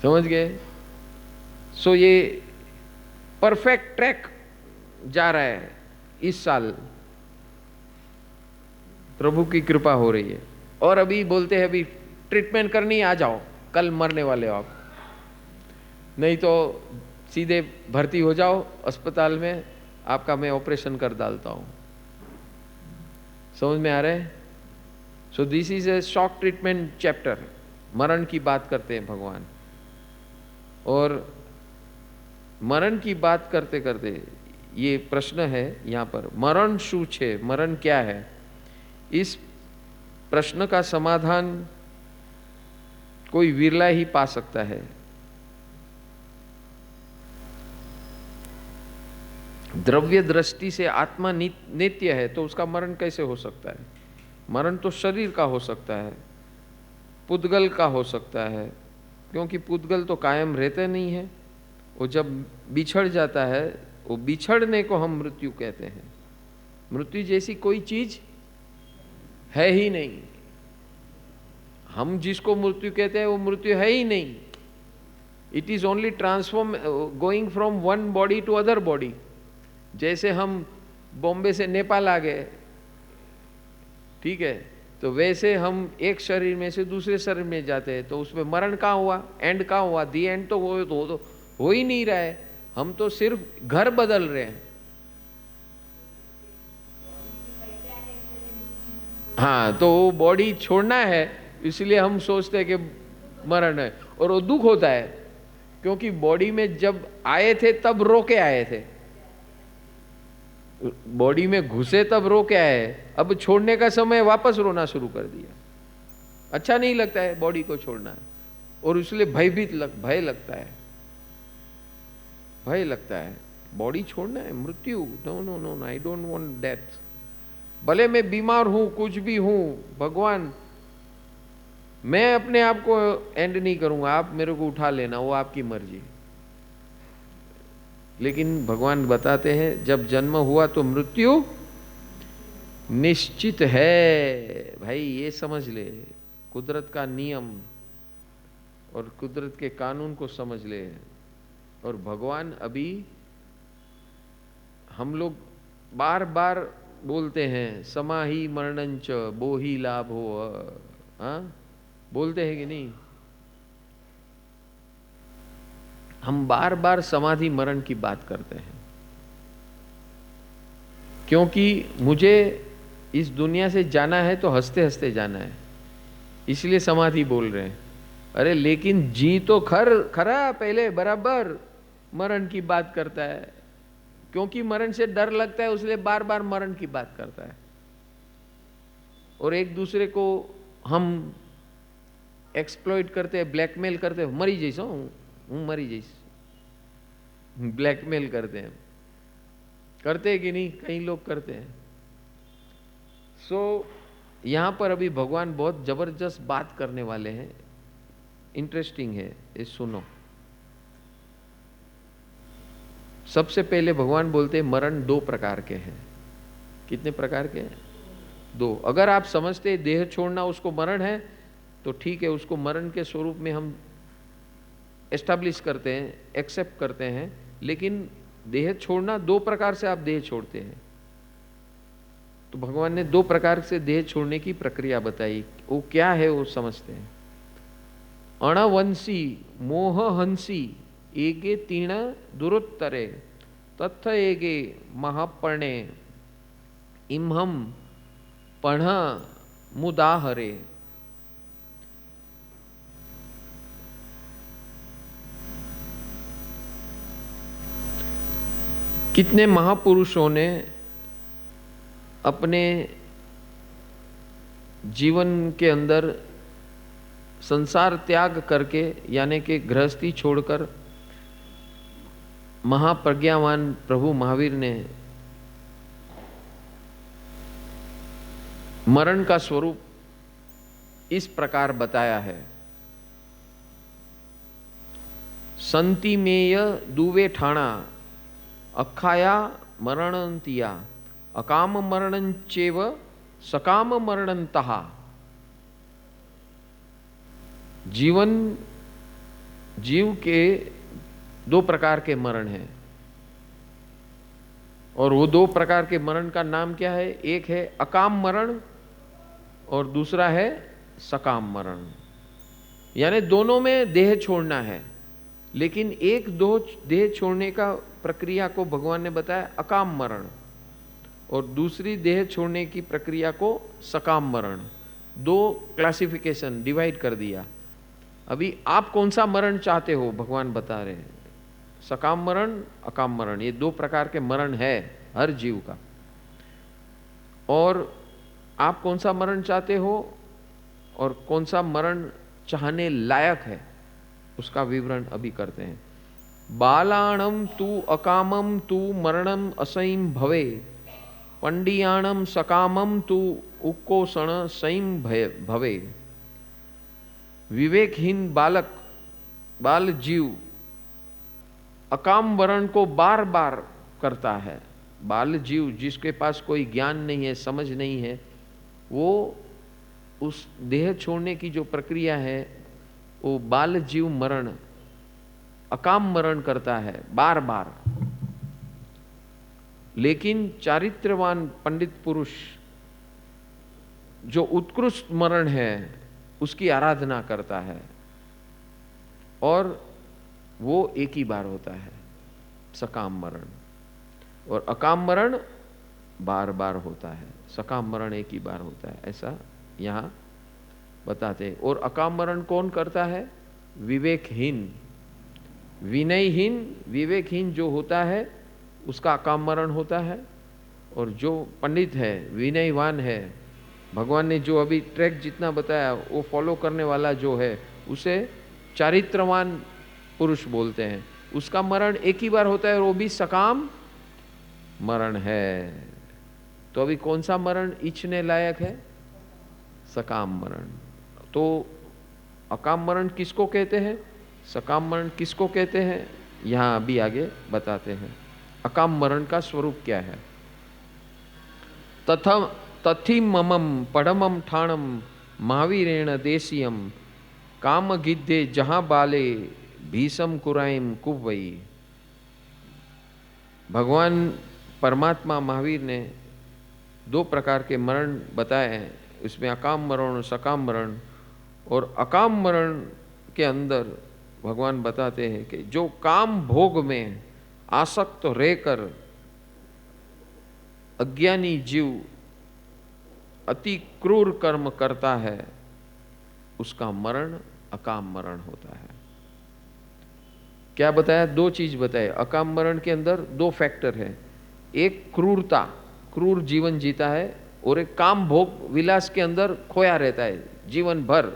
समझ गए? सो ये परफेक्ट ट्रैक जा रहा है इस साल, प्रभु की कृपा हो रही है। और अभी बोलते हैं अभी ट्रीटमेंट करनी, आ जाओ, कल मरने वाले हो आप, नहीं तो सीधे भर्ती हो जाओ अस्पताल में, आपका मैं ऑपरेशन कर डालता हूं। समझ में आ रहा है? So this is a shock treatment chapter. मरण की बात करते हैं भगवान, और मरण की बात करते करते ये प्रश्न है यहां पर, मरण शू छे, मरण क्या है? इस प्रश्न का समाधान कोई विरला ही पा सकता है। द्रव्य दृष्टि से आत्मा नित्य है, तो उसका मरण कैसे हो सकता है? मरण तो शरीर का हो सकता है, पुद्गल का हो सकता है, क्योंकि पुद्गल तो कायम रहते नहीं है, वो जब बिछड़ जाता है, वो बिछड़ने को हम मृत्यु कहते हैं। मृत्यु जैसी कोई चीज है ही नहीं। हम जिसको मृत्यु कहते हैं वो मृत्यु है ही नहीं। It is only transform, going from one body to other body. जैसे हम बॉम्बे से नेपाल आ गए, ठीक है, तो वैसे हम एक शरीर में से दूसरे शरीर में जाते हैं, तो उसमें मरण कहाँ हुआ? एंड कहाँ हुआ? दी एंड तो हो ही नहीं रहा है। हम तो सिर्फ घर बदल रहे हैं। हाँ, तो वो बॉडी छोड़ना है, इसलिए हम सोचते हैं कि मरण है, और वो दुख होता है, क्योंकि बॉडी में जब आए थे तब रो के आए थे, बॉडी में घुसे तब रो के आए, अब छोड़ने का समय वापस रोना शुरू कर दिया। अच्छा नहीं लगता है बॉडी को छोड़ना, और इसलिए भय लगता है, भय लगता है। बॉडी छोड़ना है, मृत्यु, no no no, I don't want death. भले मैं बीमार हूं, कुछ भी हूं, भगवान मैं अपने आप को एंड नहीं करूंगा, आप मेरे को उठा लेना, वो आपकी मर्जी। लेकिन भगवान बताते हैं जब जन्म हुआ तो मृत्यु निश्चित है। भाई ये समझ ले, कुदरत का नियम और कुदरत के कानून को समझ ले। और भगवान अभी, हम लोग बार बार बोलते हैं समाही मरणंच बोही लाभो, हाँ बोलते हैं कि नहीं? हम बार बार समाधि मरण की बात करते हैं, क्योंकि मुझे इस दुनिया से जाना है तो हंसते हंसते जाना है, इसलिए समाधि बोल रहे हैं। अरे लेकिन जी तो खरा पहले बराबर मरण की बात करता है, क्योंकि मरण से डर लगता है, इसलिए बार बार मरण की बात करता है। और एक दूसरे को हम एक्सप्लॉइट करते हैं, ब्लैकमेल करते हैं, मरी जैसा हूं मरी जैसी, ब्लैकमेल करते हैं। करते हैं कि नहीं? कई लोग करते हैं। सो यहां पर अभी भगवान बहुत जबरदस्त बात करने वाले हैं, इंटरेस्टिंग है, ये सुनो। सबसे पहले भगवान बोलते हैं मरण दो प्रकार के हैं। कितने प्रकार के हैं? दो। अगर आप समझते देह छोड़ना उसको मरण है तो ठीक है, उसको मरण के स्वरूप में हम एस्टैब्लिश करते हैं, एक्सेप्ट करते हैं। लेकिन देह छोड़ना दो प्रकार से आप देह छोड़ते हैं, तो भगवान ने दो प्रकार से देह छोड़ने की प्रक्रिया बताई। वो क्या है वो समझते हैं। अणवंशी मोहहंसी एगे तीण दुरोत्तरे तथ एगे महापर्णे इम्हम पण मुदाहरे। कितने महापुरुषों ने अपने जीवन के अंदर संसार त्याग करके, यानी कि गृहस्थी छोड़कर, महाप्रज्ञावान प्रभु महावीर ने मरण का स्वरूप इस प्रकार बताया है। संतिमेय दुवे ठाणा अखाया मरणंतिया अकाम मरणंचेव सकाम मरणंतः। जीवन जीव के दो प्रकार के मरण हैं, और वो दो प्रकार के मरण का नाम क्या है? एक है अकाम मरण और दूसरा है सकाम मरण। यानी दोनों में देह छोड़ना है, लेकिन एक दो देह छोड़ने का प्रक्रिया को भगवान ने बताया अकाम मरण, और दूसरी देह छोड़ने की प्रक्रिया को सकाम मरण। दो क्लासिफिकेशन डिवाइड कर दिया। अभी आप कौन सा मरण चाहते हो? भगवान बता रहे हैं सकाम मरण, अकाम मरण, ये दो प्रकार के मरण है हर जीव का। और आप कौन सा मरण चाहते हो और कौन सा मरण चाहने लायक है, उसका विवरण अभी करते हैं। बालाणम तू अकामम तू मरणम असैम भवे, पंडियाणम सकामम तू उक्कोषण सैम भवे। विवेकहीन बाल जीव अकाम वर्ण को बार बार करता है। बाल जीव जिसके पास कोई ज्ञान नहीं है, समझ नहीं है, वो उस देह छोड़ने की जो प्रक्रिया है वो बाल जीव मरण, अकाम मरण करता है बार बार। लेकिन चारित्रवान पंडित पुरुष जो उत्कृष्ट मरण है उसकी आराधना करता है, और वो एक ही बार होता है सकाम मरण, और अकाम मरण बार बार होता है, सकाम मरण एक ही बार होता है, ऐसा यहां बताते हैं। और अकाम मरण कौन करता है? विवेकहीन, विनयहीन, विवेकहीन जो होता है उसका अकाम मरण होता है, और जो पंडित है, विनयवान है, भगवान ने जो अभी ट्रैक जितना बताया वो फॉलो करने वाला जो है उसे चारित्रवान पुरुष बोलते हैं, उसका मरण एक ही बार होता है, और वो भी सकाम मरण है। तो अभी कौन सा मरण इच्छने लायक है? सकाम मरण। तो अकाम मरण किसको कहते हैं, सकाम मरण किसको कहते हैं, यहां अभी आगे बताते हैं। अकाम मरण का स्वरूप क्या है? तथि ममम पढ़मम ठाणम महावीरेण देशियम काम गिद्धे जहां बाले भीषम कुराइम कुवई। भगवान परमात्मा महावीर ने दो प्रकार के मरण बताए हैं, इसमें अकाम मरण और सकाम मरण। और अकाम मरण के अंदर भगवान बताते हैं कि जो काम भोग में आसक्त रहकर अज्ञानी जीव अति क्रूर कर्म करता है उसका मरण अकाम मरण होता है। क्या बताया? दो चीज बताए। अकाम मरण के अंदर दो फैक्टर है, एक क्रूरता, क्रूर जीवन जीता है, और एक काम भोग विलास के अंदर खोया रहता है जीवन भर।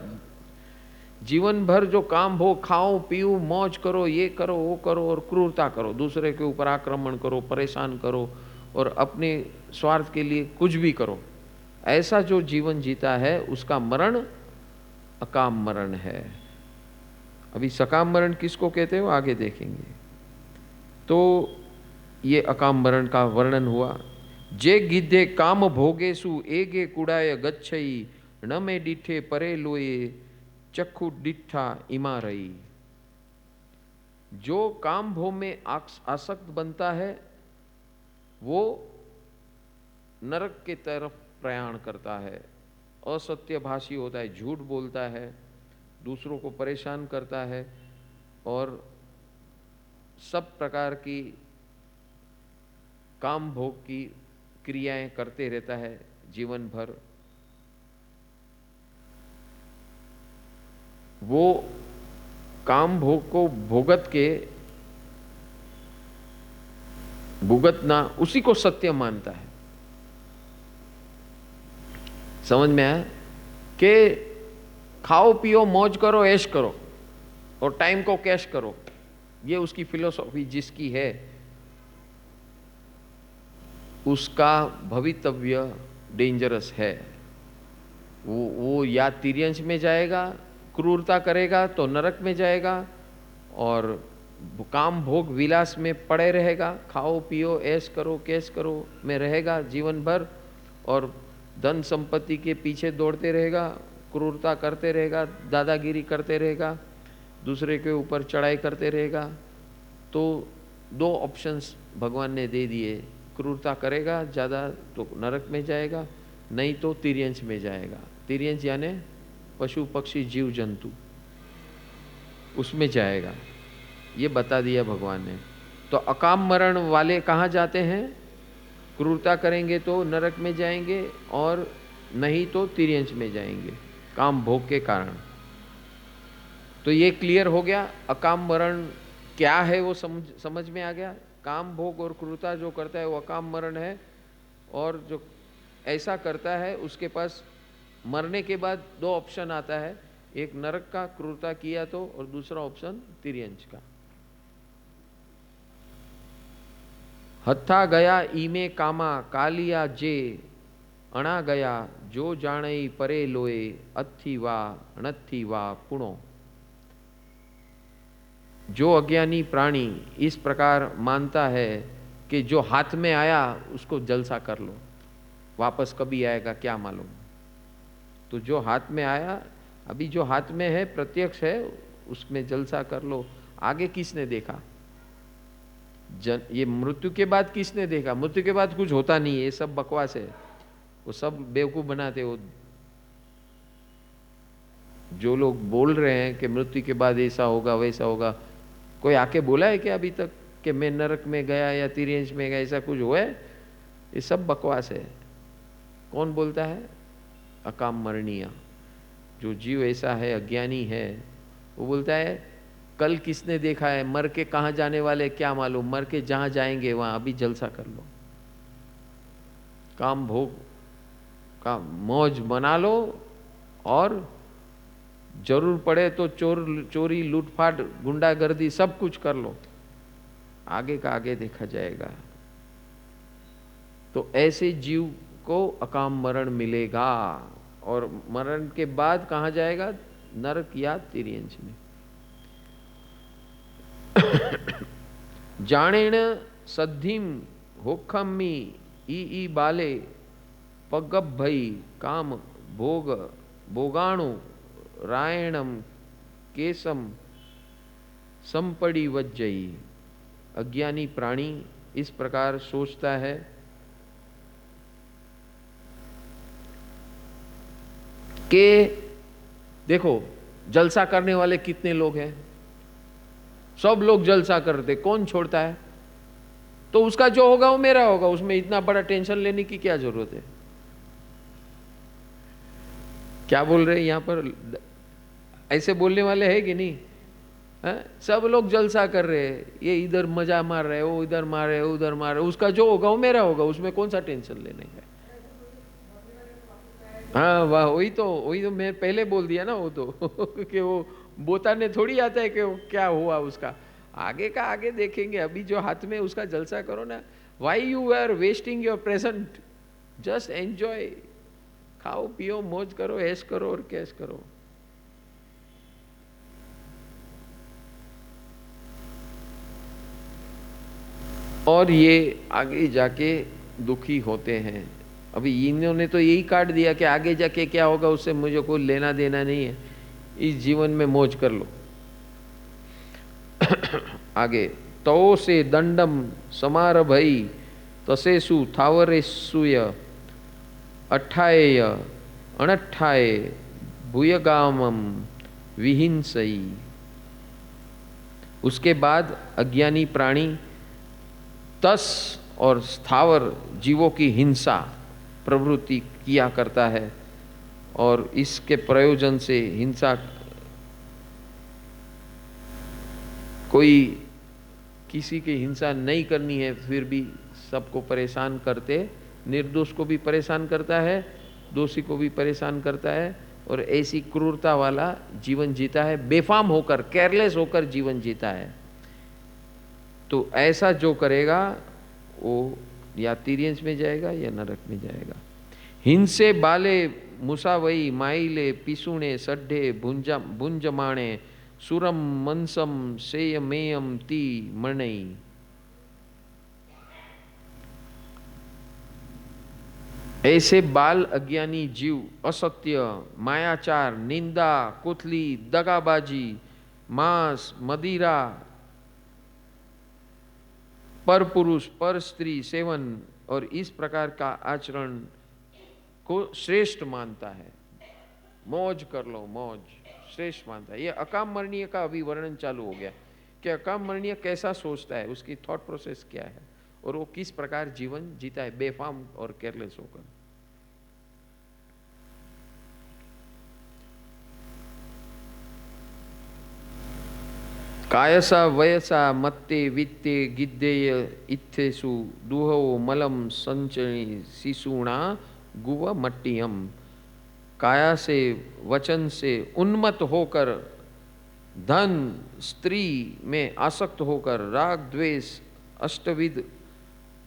जीवन भर जो काम भोग, खाओ पियो मौज करो, ये करो वो करो, और क्रूरता करो, दूसरे के ऊपर आक्रमण करो, परेशान करो, और अपने स्वार्थ के लिए कुछ भी करो, ऐसा जो जीवन जीता है उसका मरण अकाम मरण है। अभी सकाम मरण किसको कहते हो आगे देखेंगे। तो ये अकाम मरण का वर्णन हुआ। जे गिद्धे काम भोगेसु एगे कुड़ाय गच्छई, न में डिठे परे लोए चक्षु डिठा इमा रही। जो काम भोग में आसक्त बनता है वो नरक के तरफ प्रयाण करता है, असत्यभाषी होता है, झूठ बोलता है, दूसरों को परेशान करता है, और सब प्रकार की काम भोग की क्रियाएं करते रहता है जीवन भर। वो काम भोग को भुगतना उसी को सत्य मानता है। समझ में आया? कि खाओ पियो मौज करो ऐश करो और टाइम को कैश करो, ये उसकी फिलोसॉफी जिसकी है उसका भवितव्य डेंजरस है। वो या तिर्यंश में जाएगा, क्रूरता करेगा तो नरक में जाएगा, और काम भोग विलास में पड़े रहेगा, खाओ पियो ऐश करो कैश करो में रहेगा जीवन भर, और धन संपत्ति के पीछे दौड़ते रहेगा, क्रूरता करते रहेगा, दादागिरी करते रहेगा, दूसरे के ऊपर चढ़ाई करते रहेगा, तो दो ऑप्शंस भगवान ने दे दिए, क्रूरता करेगा ज़्यादा तो नरक में जाएगा, नहीं तो तिर्यंश में जाएगा। तिर्यंश यानी पशु पक्षी जीव जंतु, उसमें जाएगा, ये बता दिया भगवान ने। तो अकाम मरण वाले कहाँ जाते हैं? क्रूरता करेंगे तो नरक में जाएंगे और नहीं तो तिर्यंश में जाएंगे काम भोग के कारण। तो ये क्लियर हो गया, अकाम मरण क्या है वो समझ में आ गया। काम भोग और क्रूरता जो करता है वो अकाम मरण है, और जो ऐसा करता है उसके पास मरने के बाद दो ऑप्शन आता है, एक नरक का क्रूरता किया तो, और दूसरा ऑप्शन तिर्यंश का। हत्था गया ईमे कामा कालिया जे अणा गया जो जाने परे लोए अथी वा अणथी वा पुणो। जो अज्ञानी प्राणी इस प्रकार मानता है कि जो हाथ में आया उसको जलसा कर लो, वापस कभी आएगा क्या मालूम। तो जो हाथ में आया, अभी जो हाथ में है प्रत्यक्ष है, उसमें जलसा कर लो। आगे किसने देखा? ये मृत्यु के बाद किसने देखा? मृत्यु के बाद कुछ होता नहीं है, ये सब बकवास है, वो सब बेवकूफ बनाते हो। जो लोग बोल रहे हैं कि मृत्यु के बाद ऐसा होगा वैसा होगा, कोई आके बोला है क्या अभी तक कि मैं नरक में गया या तिर्यंश में गया, ऐसा कुछ हुआ है? ये सब बकवास है। कौन बोलता है? अकाम मरणीय जो जीव ऐसा है, अज्ञानी है, वो बोलता है कल किसने देखा है, मर के कहाँ जाने वाले क्या मालूम, मर के जहाँ जाएंगे वहाँ अभी जलसा कर लो, काम भोग का मौज मना लो, और जरूर पड़े तो चोरी लूटपाट गुंडागर्दी सब कुछ कर लो, आगे का आगे देखा जाएगा। तो ऐसे जीव को अकाम मरण मिलेगा, और मरण के बाद कहाँ जाएगा? नरक या तिर्यंश में। जानेण सद्धिम होखम्मी ई बाले पगब भई काम भोग भोगाणु रायणम केसम संपड़ी वज्जई। अज्ञानी प्राणी इस प्रकार सोचता है कि देखो जलसा करने वाले कितने लोग हैं, सब लोग जलसा करते, कौन छोड़ता है? तो उसका जो होगा वो मेरा होगा, उसमें इतना बड़ा टेंशन लेने की क्या जरूरत है? क्या बोल रहे हैं यहां पर? ऐसे बोलने वाले हैं कि नहीं? सब लोग जलसा कर रहे हैं, ये इधर मजा मार रहे हैं, वो इधर मार रहे हैं, उधर मार रहे हैं, उसका जो होगा वो मेरा होगा, उसमें कौन सा टेंशन लेने का? हाँ वाह, वही तो मैं पहले बोल दिया ना, वो तो कि वो बोता ने थोड़ी आता है कि वो क्या हुआ उसका, आगे का आगे देखेंगे, अभी जो हाथ में उसका जलसा करो ना। Why you are wasting your present, just enjoy, खाओ पियो मौज करो, ऐश करो और कैश करो। और ये आगे जाके दुखी होते हैं। अभी इन्होंने तो यही काट दिया कि आगे जाके क्या होगा उससे मुझे कोई लेना देना नहीं है, इस जीवन में मौज कर लो। आगे तो से दंडम समारभई तसेसु थावरेसुय अठाएय अनठाए भूयगामम विहिंसई। उसके बाद अज्ञानी प्राणी तस और स्थावर जीवों की हिंसा प्रवृत्ति किया करता है, और इसके प्रयोजन से हिंसा, कोई किसी की हिंसा नहीं करनी है फिर भी सबको परेशान करते, निर्दोष को भी परेशान करता है, दोषी को भी परेशान करता है, और ऐसी क्रूरता वाला जीवन जीता है, बेफाम होकर, केयरलेस होकर जीवन जीता है। तो ऐसा जो करेगा वो या तिर्यंश में जाएगा या नरक में जाएगा। हिंसे बाले मुसावई माइले पिसुणे सड्ढे भुंजमाणे सुरम मनसम सेयमेयम ती मणई। ऐसे बाल अज्ञानी जीव असत्य, मायाचार, निंदा, कुथली, दगाबाजी, मांस, मदिरा, पर पुरुष पर स्त्री सेवन और इस प्रकार का आचरण को श्रेष्ठ मानता है। मौज कर लो, मौज श्रेष्ठ मानता है। ये अकामरणीय का अभी वर्णन चालू हो गया कि अकामरणीय कैसा सोचता है, उसकी थॉट प्रोसेस क्या है और वो किस प्रकार जीवन जीता है बेफाम और केयरलेस होकर। कायसा वयसा मत्ते वित्ते गिद्देय इत्थेषु दुहो मलम संचणी शिशुणा गुव मट्टियम। काया से वचन से उन्मत्त होकर, धन स्त्री में आसक्त होकर, राग द्वेष अष्टविध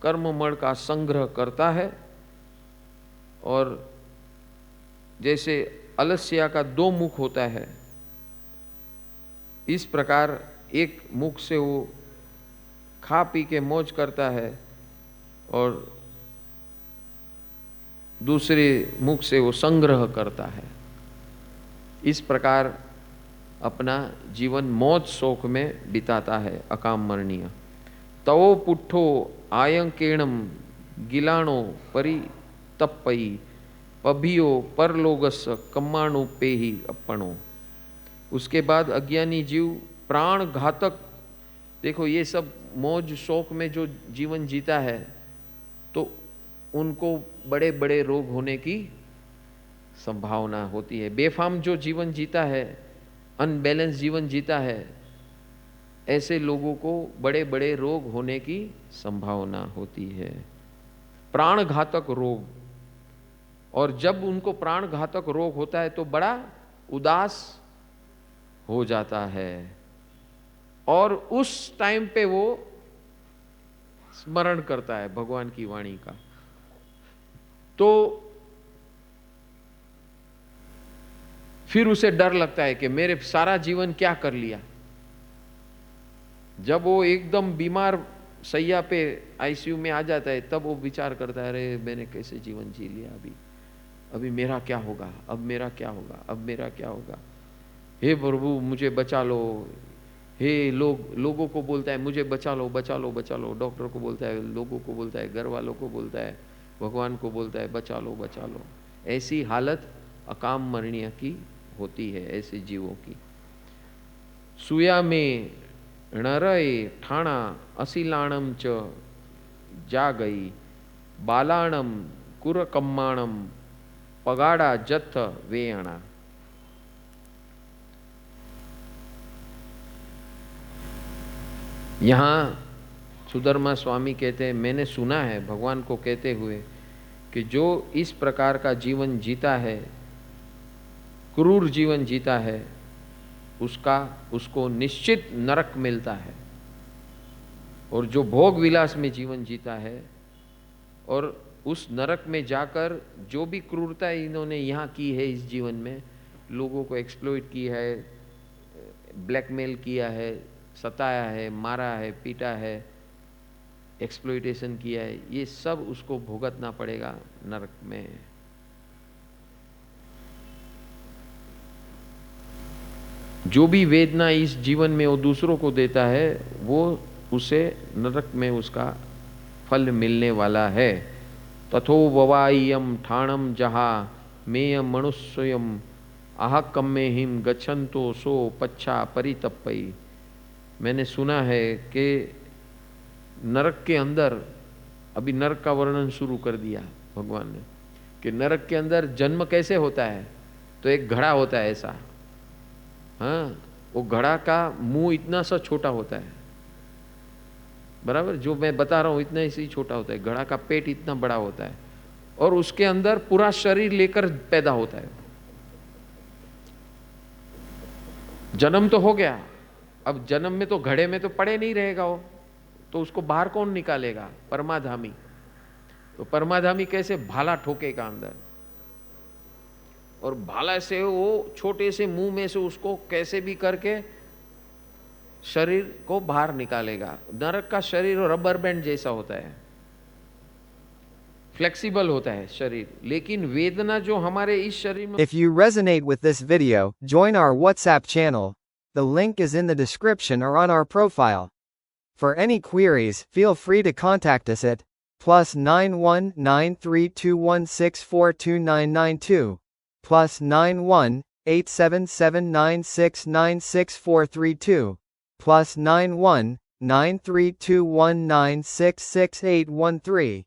कर्ममण का संग्रह करता है। और जैसे अलस्या का दो मुख होता है, इस प्रकार एक मुख से वो खा पी के मौज करता है और दूसरे मुख से वो संग्रह करता है। इस प्रकार अपना जीवन मौज शौक में बिताता है अकामरणीय। तवो पुट्ठो आयंकेणम गिलाणो परितप्पई पभियो परलोगस कम्माणो पेही अपणो। उसके बाद अज्ञानी जीव प्राण घातक, देखो ये सब मौज शौक में जो जीवन जीता है तो उनको बड़े बड़े रोग होने की संभावना होती है। बेफाम जो जीवन जीता है, अनबैलेंस जीवन जीता है, ऐसे लोगों को बड़े बड़े रोग होने की संभावना होती है, प्राण घातक रोग। और जब उनको प्राण घातक रोग होता है तो बड़ा उदास हो जाता है और उस टाइम पे वो स्मरण करता है भगवान की वाणी का। तो फिर उसे डर लगता है कि मेरे सारा जीवन क्या कर लिया। जब वो एकदम बीमार सैया पे आईसीयू में आ जाता है तब वो विचार करता है, अरे मैंने कैसे जीवन जी लिया, अभी मेरा क्या होगा, अब मेरा क्या होगा, अब मेरा क्या होगा। हे प्रभु मुझे बचा लो। हे लोगों को बोलता है मुझे बचा लो बचा लो बचा लो। डॉक्टर को बोलता है, लोगों को बोलता है, घर वालों को बोलता है, भगवान को बोलता है बचा लो बचा लो। ऐसी हालत अकामरणीय की होती है, ऐसे जीवों की। सुया में णरय ठाणा असिलाणम च जा गई बालाणम कुरकम्माणम पगाड़ा जथ वेयणा। यहाँ सुधर्मा स्वामी कहते हैं, मैंने सुना है भगवान को कहते हुए कि जो इस प्रकार का जीवन जीता है, क्रूर जीवन जीता है, उसको निश्चित नरक मिलता है। और जो भोग विलास में जीवन जीता है और उस नरक में जाकर जो भी क्रूरता इन्होंने यहाँ की है इस जीवन में, लोगों को एक्सप्लॉइट की है, ब्लैकमेल किया है, सताया है, मारा है, पीटा है, एक्सप्लॉइटेशन किया है, ये सब उसको भुगतना पड़ेगा नरक में। जो भी वेदना इस जीवन में वो दूसरों को देता है वो उसे नरक में उसका फल मिलने वाला है। तथो ववायम ठाणम जहा मेय मनुष्यम आह कम्मे हिम गच्छन्तो सो पच्छा परितप्पई। मैंने सुना है कि नरक के अंदर, अभी नरक का वर्णन शुरू कर दिया भगवान ने, कि नरक के अंदर जन्म कैसे होता है। तो एक घड़ा होता है ऐसा, हाँ, वो घड़ा का मुंह इतना सा छोटा होता है, बराबर जो मैं बता रहा हूं इतना ही छोटा होता है। घड़ा का पेट इतना बड़ा होता है और उसके अंदर पूरा शरीर लेकर पैदा होता है। जन्म तो हो गया, अब जन्म में तो घड़े में तो पड़े नहीं रहेगा वो, तो उसको बाहर कौन निकालेगा? परमाधामी। तो परमाधामी कैसे भाला ठोकेगा अंदर, और भाला से वो छोटे से मुंह में से उसको कैसे भी करके शरीर को बाहर निकालेगा। नरक का शरीर रबर बैंड जैसा होता है, फ्लेक्सिबल होता है शरीर, लेकिन वेदना जो हमारे इस शरीर में। If you resonate with this video, join our WhatsApp channel. The link is in the description or on our profile. For any queries, feel free to contact us at +91 93216429992, +91 87796966432, +91 93219666813.